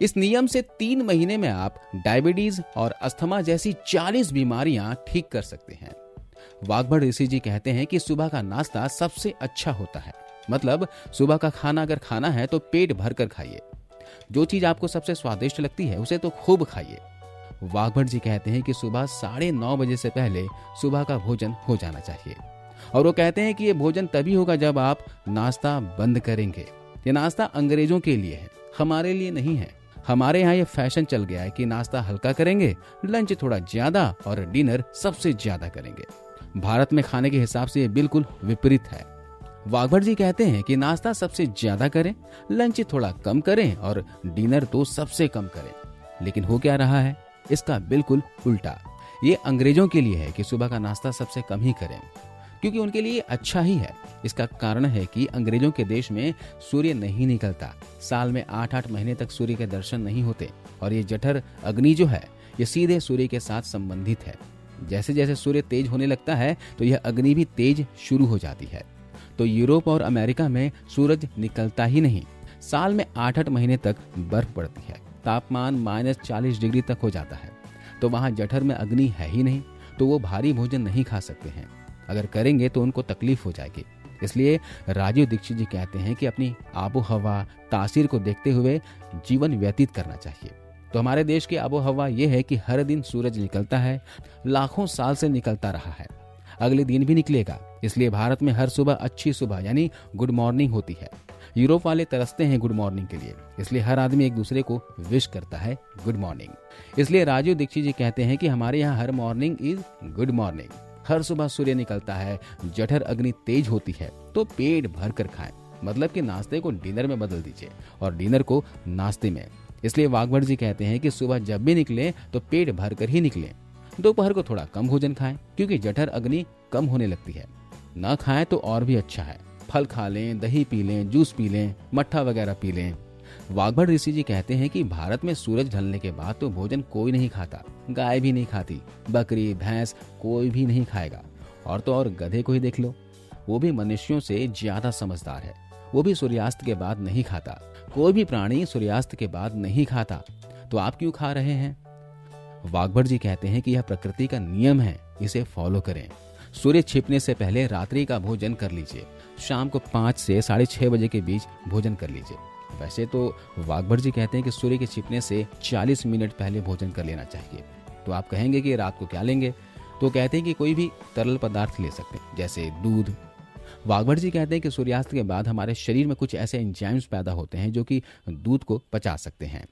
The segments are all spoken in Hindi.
इस नियम से 3 महीने में आप डायबिटीज और अस्थमा जैसी 40 बीमारियां ठीक कर सकते हैं। वाघबड़ ऋषि जी कहते हैं कि सुबह का नाश्ता सबसे अच्छा होता है। मतलब सुबह का खाना अगर खाना है तो पेट भर कर खाइए। जो चीज आपको सबसे स्वादिष्ट लगती है उसे तो खूब खाइए। वाघबड़ जी कहते हैं कि सुबह 9:30 बजे से पहले सुबह का भोजन हो जाना चाहिए। और वो कहते हैं कि ये भोजन तभी होगा जब आप नाश्ता बंद करेंगे। ये नाश्ता अंग्रेजों के लिए है, हमारे लिए नहीं है। हमारे यहाँ ये फैशन चल गया है कि नाश्ता हल्का करेंगे, लंच थोड़ा ज्यादा और डिनर सबसे ज्यादा करेंगे। भारत में खाने के हिसाब से ये बिल्कुल विपरीत है। वाघबड़ जी कहते हैं कि नाश्ता सबसे ज्यादा करें, लंच थोड़ा कम करें और डिनर तो सबसे कम करें। लेकिन हो क्या रहा है, इसका बिल्कुल उल्टा। ये अंग्रेजों के लिए है कि सुबह का नाश्ता सबसे कम ही करें, क्योंकि उनके लिए अच्छा ही है। इसका कारण है कि अंग्रेजों के देश में सूर्य नहीं निकलता। साल में 8-8 महीने तक सूर्य के दर्शन नहीं होते। और ये जठर अग्नि जो है ये सीधे सूर्य के साथ संबंधित है। जैसे जैसे सूर्य तेज होने लगता है तो यह अग्नि भी तेज शुरू हो जाती है। तो यूरोप और अमेरिका में सूरज निकलता ही नहीं। साल में 8-8 महीने तक बर्फ पड़ती है, तापमान -40 डिग्री तक हो जाता है। तो वहां जठर में अग्नि है ही नहीं, तो वो भारी भोजन नहीं खा सकते हैं। अगर करेंगे तो उनको तकलीफ हो जाएगी। इसलिए राजीव दीक्षित जी कहते हैं कि अपनी आबो हवा तासीर को देखते हुए जीवन व्यतीत करना चाहिए। तो हमारे देश की आबो हवा ये है कि हर दिन सूरज निकलता है, लाखों साल से निकलता रहा है, अगले दिन भी निकलेगा। इसलिए भारत में हर सुबह अच्छी सुबह यानी गुड मॉर्निंग होती है। यूरोप वाले तरसते हैं गुड मॉर्निंग के लिए, इसलिए हर आदमी एक दूसरे को विश करता है गुड मॉर्निंग। इसलिए राजीव दीक्षित जी कहते हैं कि हमारे यहाँ हर मॉर्निंग इज गुड मॉर्निंग। हर सुबह सूर्य निकलता है, जठर अग्नि तेज होती है, तो पेट भर कर खाएं। मतलब कि नाश्ते को डिनर में बदल दीजिए और डिनर को नाश्ते में। इसलिए वाघबड़ जी कहते हैं कि सुबह जब भी निकलें तो पेट भर कर ही निकलें। दोपहर को थोड़ा कम भोजन खाएं, क्योंकि जठर अग्नि कम होने लगती है। न खाएं तो और भी अच्छा है। फल खा लें, दही पी लें, जूस पी लें, मट्ठा वगैरह पी लें। वाघबड़ ऋषि जी कहते हैं कि भारत में सूरज ढलने के बाद तो भोजन कोई नहीं खाता। गाय भी नहीं खाती, बकरी भैंस कोई भी नहीं खाएगा। और तो और गधे को ही देख लो, वो भी मनुष्यों से ज्यादा समझदार है। वो भी सूर्यास्त के बाद नहीं खाता। कोई भी प्राणी सूर्यास्त के बाद नहीं खाता। तो आप क्यों खा रहे हैं? वाघबड़ जी कहते हैं कि यह प्रकृति का नियम है, इसे फॉलो करें। सूर्य छिपने से पहले रात्रि का भोजन कर लीजिए। शाम को 5 से 6:30 बजे के बीच भोजन कर लीजिए। वैसे तो वाघबड़ जी कहते हैं कि सूर्य के छिपने से 40 मिनट पहले भोजन कर लेना चाहिए। तो आप कहेंगे कि रात को क्या लेंगे? तो कहते हैं कि कोई भी तरल पदार्थ ले सकते हैं, जैसे दूध। वाघबड़ जी कहते हैं कि सूर्यास्त के बाद हमारे शरीर में कुछ ऐसे एंजाइम्स पैदा होते हैं जो कि दूध को पचा सकते हैं।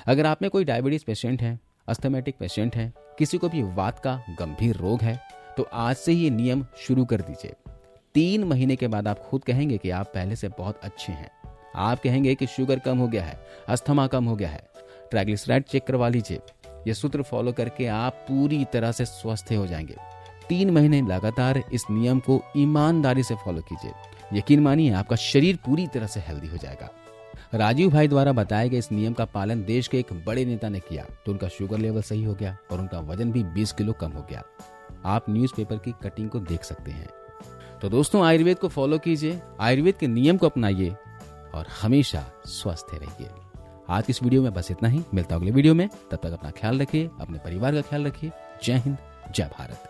अगर आप में कोई डायबिटीज पेशेंट है, अस्थमेटिक पेशेंट है, किसी को भी वात का गंभीर रोग है, तो आज से ये नियम शुरू कर दीजिए। 3 महीने के बाद आप खुद कहेंगे कि आप पहले से बहुत अच्छे हैं। आप कहेंगे कि शुगर कम हो गया है, अस्थमा कम हो गया है, ट्राइग्लिसराइड चेक करवा लीजिए। ये सूत्र फॉलो करके आप पूरी तरह से स्वस्थ हो जाएंगे। 3 महीने लगातार इस नियम को ईमानदारी से फॉलो कीजिए। यकीन मानिए आपका शरीर पूरी तरह से हेल्दी हो जाएगा। राजीव भाई द्वारा बताए गए इस नियम का पालन देश के एक बड़े नेता ने किया तो उनका शुगर लेवल सही हो गया और उनका वजन भी 20 किलो कम हो गया। आप न्यूज़पेपर की कटिंग को देख सकते हैं। तो दोस्तों, आयुर्वेद को फॉलो कीजिए, आयुर्वेद के नियम को अपनाइए और हमेशा स्वस्थ रहिए। आज की इस वीडियो में बस इतना ही। मिलता हूं अगले वीडियो में। तब तक अपना ख्याल रखिए, अपने परिवार का ख्याल रखिए। जय हिंद, जय भारत।